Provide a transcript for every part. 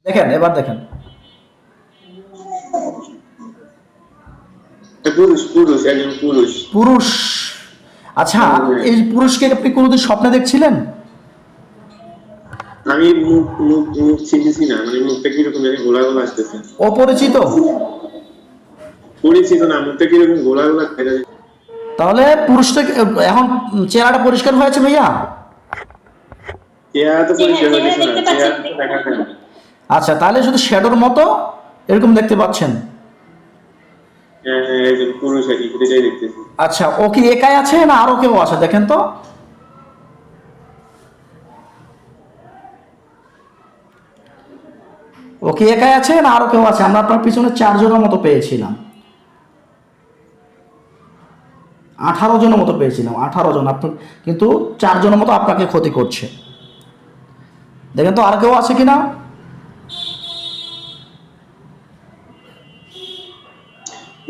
দেখেন, এবার দেখেন। পুরুষ পুরুষ একজন পুরুষ। পুরুষ। আচ্ছা, হ্যাঁ, হ্যাঁ। এই পুরুষকে আপনি কোনোদিন স্বপ্নে দেখছিলেন? আমি মুখ মুখ মুখ চিনতেছি না, মানে মুখটা কিরকম জানি গোলা গোলা আসতেছে। অপরিচিত? পরিচিত না, মুখটা কিরকম গোলা গোলা দেখা যায়। তাহলে পুরুষটা এখন চেহারাটা পরিষ্কার হয়েছে ভাইয়া? চেহারা তো পরিষ্কার চেহারা হইতেছে না, দেখতে পাচ্ছেন? চেহারা তো দেখা যায় না। আচ্ছা, তাহলে শুধু শ্যাডোর মতো এরকম দেখতে পাচ্ছেন? হ্যাঁ হ্যাঁ, একজন পুরুষ আর কি, সেটাই দেখতেছি। আচ্ছা, ও কি একাই আছে না আরো কেউ আছে? দেখেন তো। ও কি একাই আছে না আরো কেউ আছে? আমরা আপনার পিছনে 4 জনের মতো পেয়েছিলাম, 18 জনের মতো পেয়েছিলাম, 18 জন। আপনার কিন্তু 4 জনের মতো আপনাকে ক্ষতি করছে। দেখেন তো আর কেউ আছে কিনা।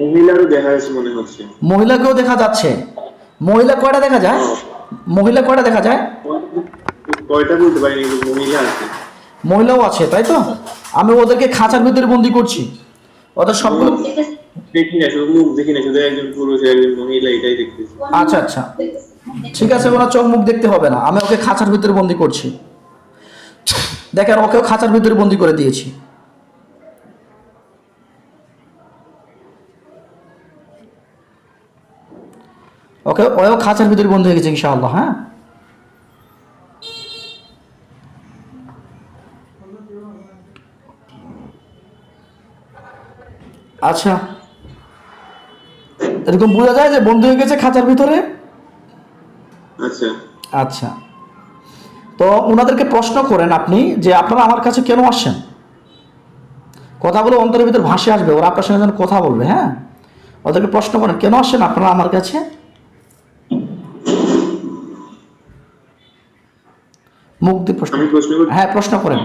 মহিলারও দেখা যাচ্ছে মনে হচ্ছে। মহিলাকেও দেখা যাচ্ছে। মহিলা কয়টা দেখা যায়? হ্যাঁ। মহিলা কয়টা দেখা যায়? কয়টা বলতে পারিনি, কিন্তু মহিলা আছে। মহিলাও আছে, তাই তো? আমি ওদেরকে খাঁচার ভিতরে বন্দি করছি, ওদের সবগুলো। দেখি না, শুধু মুখ দেখি না, শুধু একজন পুরুষ আর একজন মহিলা, এটাই দেখতেছি। আচ্ছা আচ্ছা, ঠিক আছে, ওনার চোখ মুখ দেখতে হবে না, আমি ওকে খাঁচার ভিতরে বন্দি করছি। দেখেন, ওকেও খাঁচার ভিতরে বন্দি করে দিয়েছি। ওও খাঁচার ভিতরে বন্দি হয়ে গেছে ইনশাআল্লাহ। হ্যাঁ, আচ্ছা, এরকম বোঝা যায় যে বন্দি হয়ে গেছে খাঁচার ভিতরে। আচ্ছা। আচ্ছা, তো ওনাদেরকে প্রশ্ন করেন আপনি যে আপনারা আমার কাছে কেন আসছেন। কথাগুলো অন্তরের ভিতর ভাসে আসবে, ওরা আপনার সঙ্গে যেন কথা বলবে। হ্যাঁ, ওদেরকে প্রশ্ন করেন কেন আসছেন আপনারা আমার কাছে। মুখ দিয়ে প্রশ্ন। আমি প্রশ্ন করি, হ্যাঁ, প্রশ্ন করেন,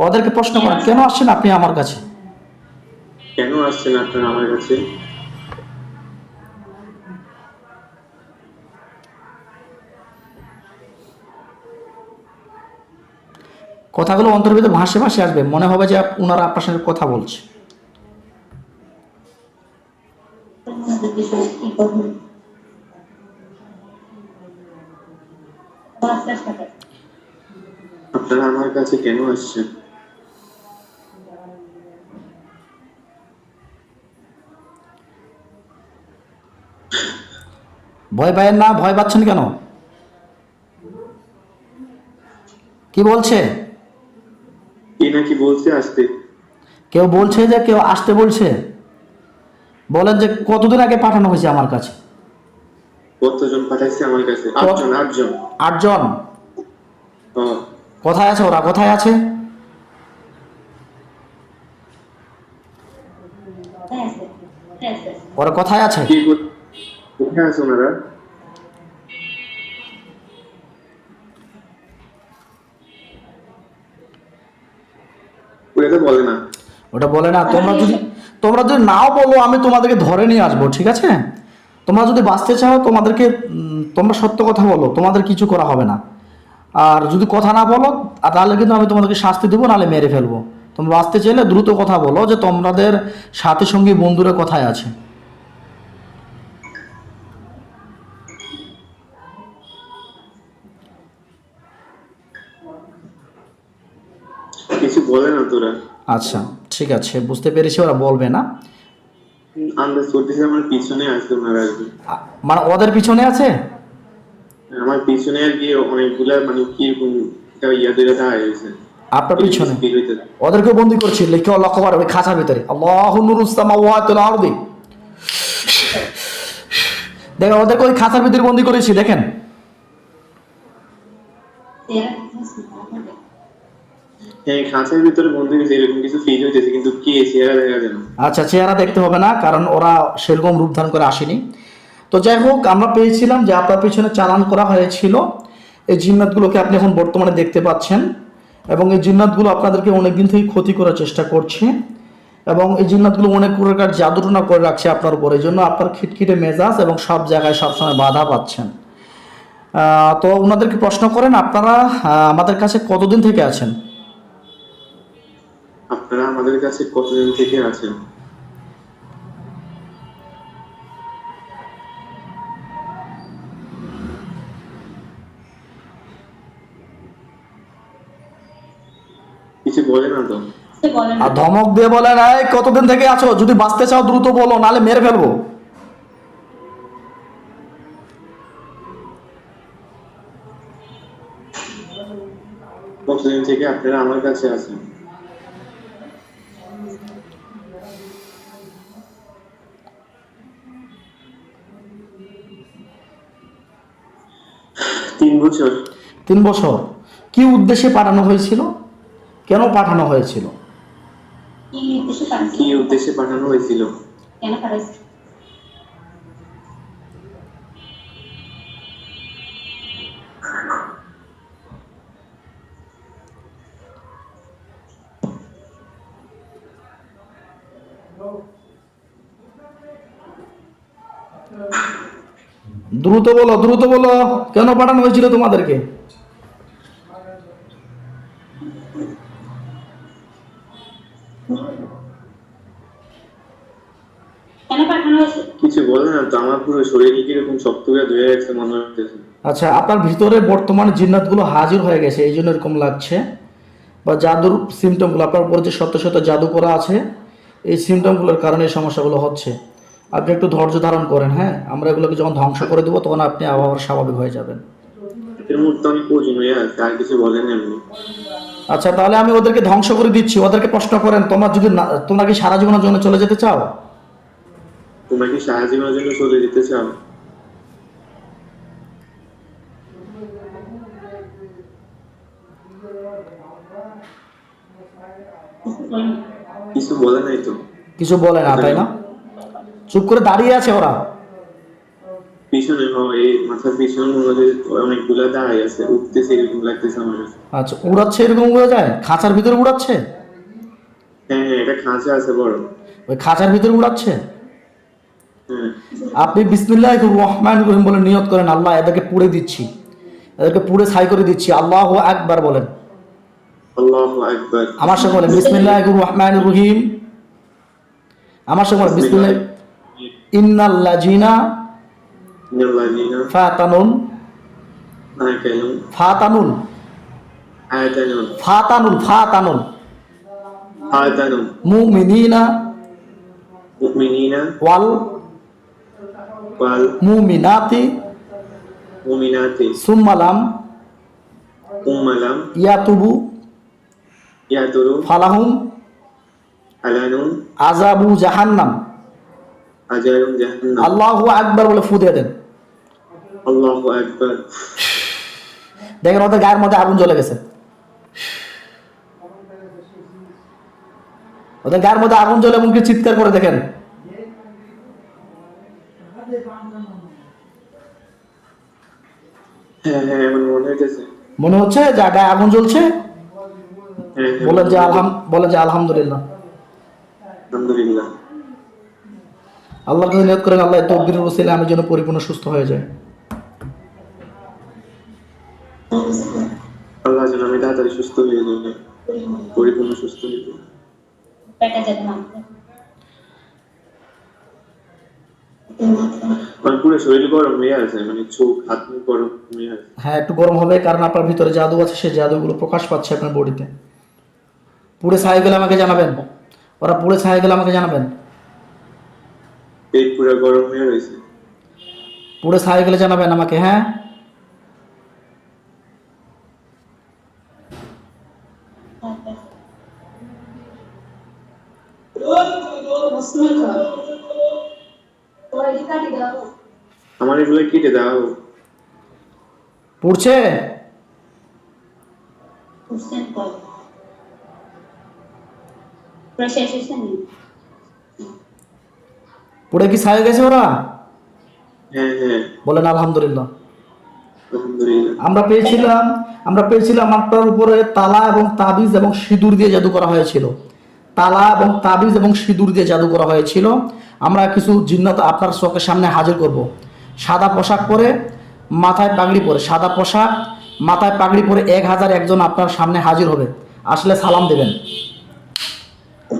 ওদেরকে প্রশ্ন করেন কেন আসছেন আপনি আমার কাছে। কেন আসছেন আপনারা আমার কাছে? কথাগুলো অন্তরের ভিতর ভাসে ভাসে আসবে, মনে হবে যে ওনারা আপনার সঙ্গে কথা বলছে। আপনারা আমার কাছে কেন আসছেন? ভয় পায়েন না, ভয় পাচ্ছেন কেন? কি বলছে? কি নাকি বলছে আসতে? কেউ বলছে যে কেউ আসতে বলছে। বলেন যে কতদিন আগে পাঠানো হয়েছে আমার কাছে। কতজন পাঠাইছে আমার কাছে? 8 জন, 8 জন। 8 জন। হ্যাঁ। কোথায় আছে ওরা, কোথায় আছে? ওরা কোথায় আছে? কোথায় আছে ওনারা? ওটা তো বলে না। ওটা বলে না। তোমরা যদি নাও বলো, আমি তোমাদেরকে ধরে নিয়ে আসবো, ঠিক আছে? তোমরা যদি বাঁচতে চাও, তোমাদেরকে তোমরা সত্য কথা বলো, তোমাদের কিছু করা হবে না। আর যদি কথা না বলো, তাহলে কিন্তু আমি তোমাদেরকে শাস্তি দেবো, নাহলে মেরে ফেলবো। তোমরা বাঁচতে চাইলে দ্রুত কথা বলো যে তোমাদের সাথী সঙ্গী বন্ধুরা কোথায় আছে। কিছু বলে না তোরা। আচ্ছা, ঠিক আছে, বুঝতে পেরেছি, ওরা বলবে না। আন্দাজ করতেছে আমার পিছনে আসবে ওনারা আসবে। মানে ওদের পিছনে আছে? আমার পিছনে আর কি অনেকগুলা, মানে কিরকম একটা ইয়াদের দেখা হয়েছে। আপনার পিছনে ফিল হইতেছে। ওদেরকে বন্দি করছি, লিখে লক্ষ্য করে ওই খাঁচার ভিতরে। আল্লাহু নূরুস সামাওয়াতি ওয়াল আরদি। দেখেন, ওদেরকে ওই খাঁচার ভিতরে বন্দি করেছি, দেখেন। হ্যাঁ, খাঁচার ভিতরে বন্ধু হয়েছে এরকম কিছু ফিল হইতেছে, কিন্তু কি চেহারা দেখা যায় না। আচ্ছা, চেহারা দেখতে হবে না, কারণ ওরা সেরকম রূপ ধারণ করে আসেনি। তো যাই হোক, আমরা পেয়েছিলাম যে আপনার পিছনে চালান করা হয়েছিল। এই জিন্নাতগুলোকে আপনি এখন বর্তমানে দেখতে পাচ্ছেন, এবং এই জিন্নাতগুলো আপনাদেরকে অনেকদিন থেকে ক্ষতি করার চেষ্টা করছে, এবং এই জিন্নাতগুলো অনেক প্রকার জাদুটনা করে রাখছে আপনার উপর। এই জন্য আপনার খিটখিটে মেজাজ এবং সব জায়গায় সবসময় বাধা পাচ্ছেন। তো ওনাদেরকে প্রশ্ন করেন আপনারা আমাদের কাছে কতদিন থেকে আছেন। আপনারা আমাদের কাছে কতদিন থেকে আছেন? কিছু বলে না তো? আর ধমক দিয়ে বলে না, "এই কতদিন থেকে আছো? যদি বাঁচতে চাও দ্রুত বলো, নালে মেরে ফেলবো।" কতদিন থেকে আপনারা আমার কাছে আছেন? তিন বছর। 3 বছর। কি উদ্দেশ্যে পাঠানো হয়েছিল? কেন পাঠানো হয়েছিল? কি উদ্দেশ্যে পাঠানো হয়েছিল? কেন পাঠাইছে? দ্রুত বলো, দ্রুত বলো, কেন পাঠানো হয়েছিল তোমাদেরকে? কেন পাঠানো হয়েছে? কিছু বলে না তো? আমার পুরো শরীর কিরকম শক্ত হয়ে ধুয়ে গেছে মনে হচ্ছে। আচ্ছা, আপনার ভিতরে বর্তমানে জিন্নাতগুলো হাজির হয়ে গেছে, এই জন্য এরকম লাগছে। বা জাদুর সিমটমগুলো, আপনার উপরে যে শত শত জাদু করা আছে, এই সিমটমগুলোর কারণে এই সমস্যাগুলো হচ্ছে। আপনি একটু ধৈর্য ধারণ করেন, হ্যাঁ? আমরা এগুলোকে যখন ধ্বংস করে দেবো তখন আপনি আবার স্বাভাবিক হয়ে যাবেন। এর মুহূর্তে আমি প্রয়োজন হয়ে আছে, আর কিছু বলেন এমনি। আচ্ছা, তাহলে আমি ওদেরকে ধ্বংস করে দিচ্ছি। ওদেরকে প্রশ্ন করেন, তোমরা কি সারা জীবনের জন্য চলে যেতে চাও? তোমরা কি সারা জীবনের জন্য চলে যেতে চাও? কিছু বলে নাই তো? কিছু বলে না, তাই না? চুপ করে দাঁড়িয়ে আছে ওরা। পিছনে এই মাথার পিছনে মনে হয় অনেকগুলা দাঁড়াই আছে, উঠতেছে এরকম লাগতেছে আমার কাছে। আচ্ছা, উড়াচ্ছে, এরকম উড়ে যায়? খাঁচার ভিতরে উড়াচ্ছে? হ্যাঁ হ্যাঁ, এটা খাঁচা আছে বড়। ওই খাঁচার ভিতরে উড়াচ্ছে? হ্যাঁ। আপনি বিসমিল্লাহির রহমানির রহিম বলে নিয়ত করেন, আল্লাহ এদেরকে পুড়ে দিচ্ছি, এদেরকে পুড়ে ছাই করে দিচ্ছি। আল্লাহু আকবার বলেন। আল্লাহু আকবার। আমার সঙ্গে বলেন বিসমিল্লাহির রহমানির রহিম। আমার সঙ্গে বলেন বিসমিল্লাহ। ইন্নাল্লাযিনা ইন্নাল্লাযিনা ফাতানুন আতানুন ফাতানুন আতানুন ফাতানুন ফাতানুন আতানুন মুমিনিনা মুমিনিনা ওয়াল ওয়াল মুমিনাতি মুমিনাতি সুম্মালাম উম্মালাম ইয়াতুবু ইয়াতুরু ফালাহুম আলানুন আযাবু জাহান্নাম। আজারুন জাহান্নাম। আল্লাহু আকবার বলে ফু দিয়ে দেন। আল্লাহু আকবার। দেখেন ওদের গায়ের মধ্যে আগুন জ্বলে গেছে। ওদের গায়ের মধ্যে আগুন জ্বলে এমনকি চিৎকার করে দেখেন। হ্যাঁ হ্যাঁ, এমন মনে হইতেছে। মনে হচ্ছে যে গায়ে আগুন জ্বলছে। হ্যাঁ হ্যাঁ, বলেন যে আলহামদুলিল্লাহ। আলহামদুলিল্লাহ। আল্লাহর কাছে নিয়ত করেন, আল্লাহ তকদিরের ওসিলায় আমি যেন পরিপূর্ণ সুস্থ হয়ে যায়। আল্লাহ যেন আমি তাড়াতাড়ি সুস্থ হয়ে যাই, পরিপূর্ণ সুস্থ হয়ে যাই। পেটে যেতে মানতে। আমার পুরো শরীর গরম হয়ে আছে, মানে চোখ হাত মুখ গরম হয়ে আছে। হ্যাঁ, একটু গরম হবে, কারণ আপনার ভিতরে জাদু আছে, সেই জাদুগুলো প্রকাশ পাচ্ছে আপনার বডিতে। পুড়ে ছাই গেলে আমাকে জানাবেন। ওরা পুড়ে ছাই গেলে আমাকে জানাবেন। পেট পুরো গরম হয়ে রয়েছে। পুড়ে ছাই গেলে জানাবেন আমাকে, হ্যাঁ? আমার এগুলো কেটে দাও। পুড়ছে? পুড়ে কি ছাই গেছে ওরা? হ্যাঁ হ্যাঁ, বলেন আলহামদুলিল্লাহ। আলহামদুলিল্লাহ। আমরা পেয়েছিলাম আপনার উপরে তালা এবং তাবিজ এবং সিঁদুর দিয়ে জাদু করা হয়েছিল। তালা এবং তাবিজ এবং সিঁদুর দিয়ে জাদু করা হয়েছিল। আমরা কিছু জিন্নাত আপনার চোখের সামনে হাজির করব। সাদা পোশাক পরে, মাথায় পাগড়ি পরে, সাদা পোশাক মাথায় পাগড়ি পরে 1000 একজন আপনার সামনে হাজির হবে। আসলে সালাম দেবেন।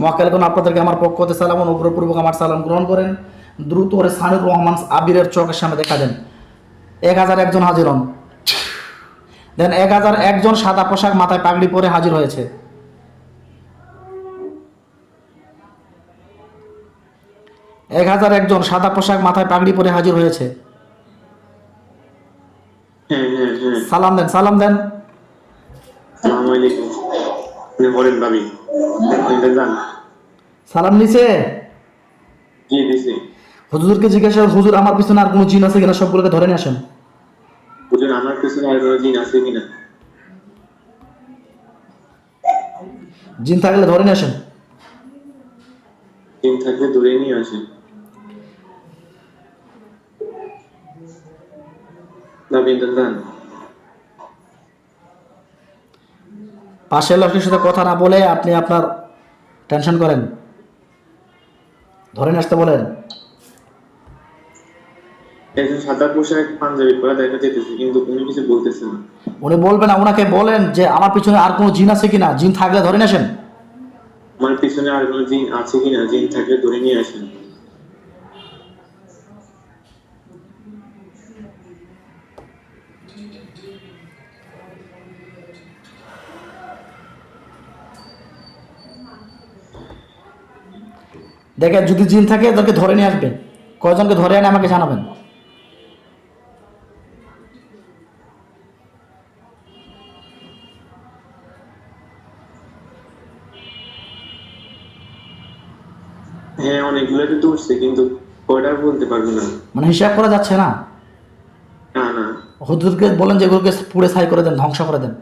মক্কেলগণ আপনাদেরকে আমার পক্ষ হতে সালাম ও অনুগ্রহপূর্বক আমার সালাম গ্রহণ করেন। দ্রুত ওরে সানুর রহমান আবিরের চোখের সামনে দেখা দেন। 1001 জন হাজির হন। দেন 1001 জন সাদা পোশাক মাথায় পাগড়ি পরে হাজির হয়েছে। 1001 জন সাদা পোশাক মাথায় পাগড়ি পরে হাজির হয়েছে। হ্যাঁ হ্যাঁ হ্যাঁ। সালাম দেন, সালাম দেন। আসসালামু আলাইকুম। আপনি বলেন ভাবি, এটা জান। সালাম নিছে। জি দিছি। হুজুরকে জিজ্ঞাসা করুন, হুজুর আমার পিছনে আর কোনো জিন আছে কিনা, সবগুলোকে ধরে নিয়ে আসেন। হুজুর আমার পিছনে আর কোনো জিন আছে কিনা? জিন থাকলে ধরে নিয়ে আসেন। জিন থাকলে দূরে নিয়ে আসেন। ভাবি এটা জান। পাশের লোকের সাথে কথা না বলে আপনি আপনার টেনশন করেন, ধরে নিয়ে আসতে বলেন। একজন সাদা পোশাক পাঞ্জাবি পরা দেখা যেতেছে, কিন্তু কোনো কিছু বলতেছে না। উনি বলবেন না, ওনাকে বলেন যে আমার পিছনে আর কোনো জিন আছে কিনা, জিন থাকলে ধরে নিয়ে আসেন। আমার পিছনে আর কোনো জিন আছে কিনা, জিন থাকলে ধরে নিয়ে আসেন। দেখেন যদি জিন থাকে তাদেরকে ধরে নিয়ে আসবেন। কয়জনকে ধরে আনে আমাকে জানাবেন। হ্যাঁ অনেকগুলোকে তো উঠছে, কিন্তু কয়টা বলতে পারবো না। মানে হিসাব করা যাচ্ছে না। না না হুজুরকে বলেন যে এগুলোকে পুড়ে ছাই করে দেন, ধ্বংস করে দেন।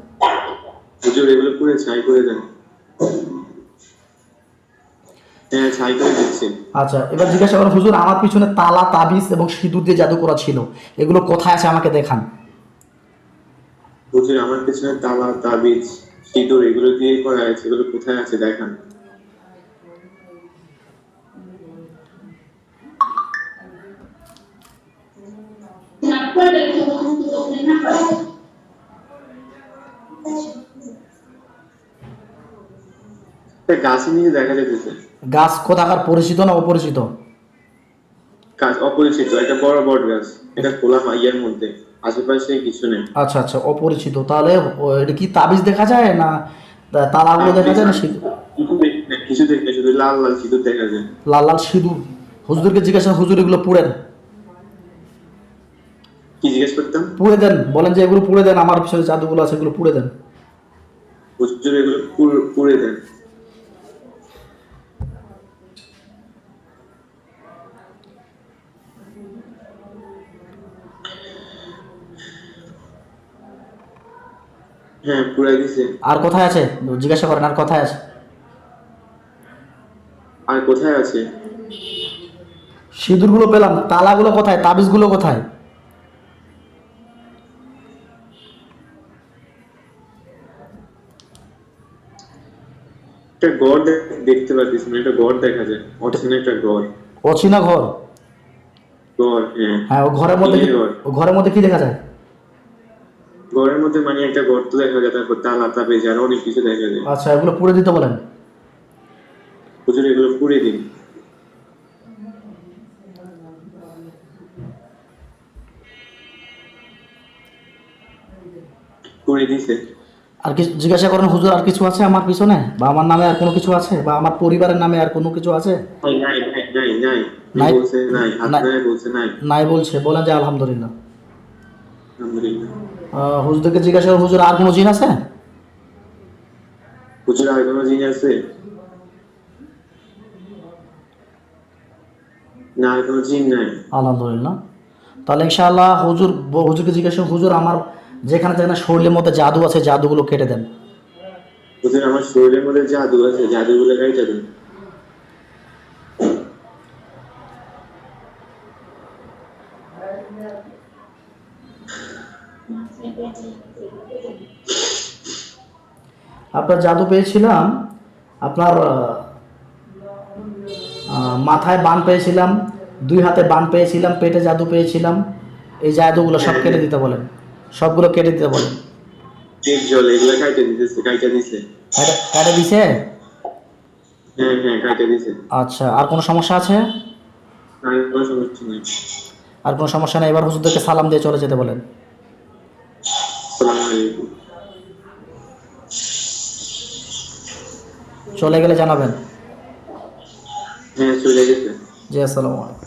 হুজুর এগুলো পুরো ছাই করে দেন। হ্যাঁ ছাই করে দিচ্ছি। আচ্ছা, এবার জিজ্ঞাসা করেন, হুজুর আমার পিছনে তালা, তাবিজ এবং সিঁদুর দিয়ে জাদু করা ছিল, এগুলো কোথায় আছে আমাকে দেখান। হুজুর আমার পিছনে তালা, তাবিজ, সিঁদুর এগুলো দিয়ে করা আছে, এগুলো কোথায় আছে দেখান। একটা গাছে নিয়ে দেখা যেতেছে। গাছ কোথাকার, পরিচিত না অপরিচিত? গাছ অপরিচিত, একটা বড় বট গাছ, এটা খোলা মাইয়ার মধ্যে, আশেপাশে কিছু নেই। আচ্ছা আচ্ছা, অপরিচিত। তাহলে এটা কি তাবিজ দেখা যায় না তালাগুলো দেখা যায় না সিঁদুর? কিছু দেখতে শুধু লাল লাল সিঁদুর দেখা যায়। লাল লাল সিঁদুর। হুজুরকে জিজ্ঞাসা, হুজুর এগুলো পুড়েন, কি জিজ্ঞেস করতাম? পুড়ে দেন। বলেন যে এগুলো পুড়ে দেন, আমার পিছনে জাদুগুলো আছে এগুলো পুড়ে দেন। হুজুর এগুলো পুড়ে দেন। হ্যাঁ পুড়াই দিছে। আর কোথায় আছে জিজ্ঞাসা করেন, আর কোথায় আছে? আর কোথায় আছে? সিঁদুরগুলো পেলাম, তালাগুলো কোথায়, তাবিজগুলো কোথায়? একটা গড় দেখতে পাচ্ছিস না, একটা গড় দেখা যায়, অচেনা একটা গড়। অচেনা ঘর? গড় হ্যাঁ। হ্যাঁ, ও ঘরের মধ্যে টিনের ঘর। ও ঘরের মধ্যে কি দেখা যায়? ঘরের মধ্যে মানে একটা গর্ত দেখা যায়, তারপর তালা, তাবিজ আর অনেক কিছু দেখা যায়। আচ্ছা, এগুলো পুড়ে দিতে বলেন। হুজুর এগুলো পুড়ে দিন। পুড়ে দিছে। আর কিছু জিজ্ঞাসা করেন, হুজুর আর কিছু আছে আমার পিছনে, বা আমার নামে আর কোনো কিছু আছে, বা আমার পরিবারের নামে আর কোনো কিছু আছে? নাই নাই নাই নাই নাই? বলছে নাই, আপনারা বলছে নাই। নাই বলছে, বলেন যে আলহামদুলিল্লাহ। আলহামদুলিল্লাহ। হুজুরকে জিজ্ঞাসা করেন, হুজুর আর কোনো জিন আছে? হুজুর আর কোনো জিনিস আছে? না আর কোনো জিন নাই। আলহামদুলিল্লাহ। তাহলে ইনশাআল্লাহ হুজুরকে জিজ্ঞাসা করুন, হুজুর আমার যেখানে যেখানে শরীরের মধ্যে জাদু আছে জাদুগুলো কেটে দেন। হুজুর আমার শরীরের মধ্যে জাদু আছে, জাদুগুলো কেটে দেন। আপনার জাদু পেয়েছিলাম, আপনার মাথায় বান পেয়েছিলাম, 2 হাতে বান পেয়েছিলাম, পেটে জাদু পেয়েছিলাম। এই জাদুগুলো সব কেটে দিতে বলেন, সবগুলো কেটে দিতে বলেন। চেক জল এগুলো কাইটে দিতেছে, কাইটে দিছে। কেটে দিছে? হ্যাঁ হ্যাঁ কাটে দিছে। আচ্ছা, আর কোনো সমস্যা আছে? আর কোনো সমস্যা নেই। আর কোনো সমস্যা নেই, এবার হুজুরদেরকে সালাম দিয়ে চলে যেতে বলেন। আসসালামু আলাইকুম। চলে গেলে জানাবেন। হ্যাঁ চলে গেছে। জি, আসসালামু আলাইকুম।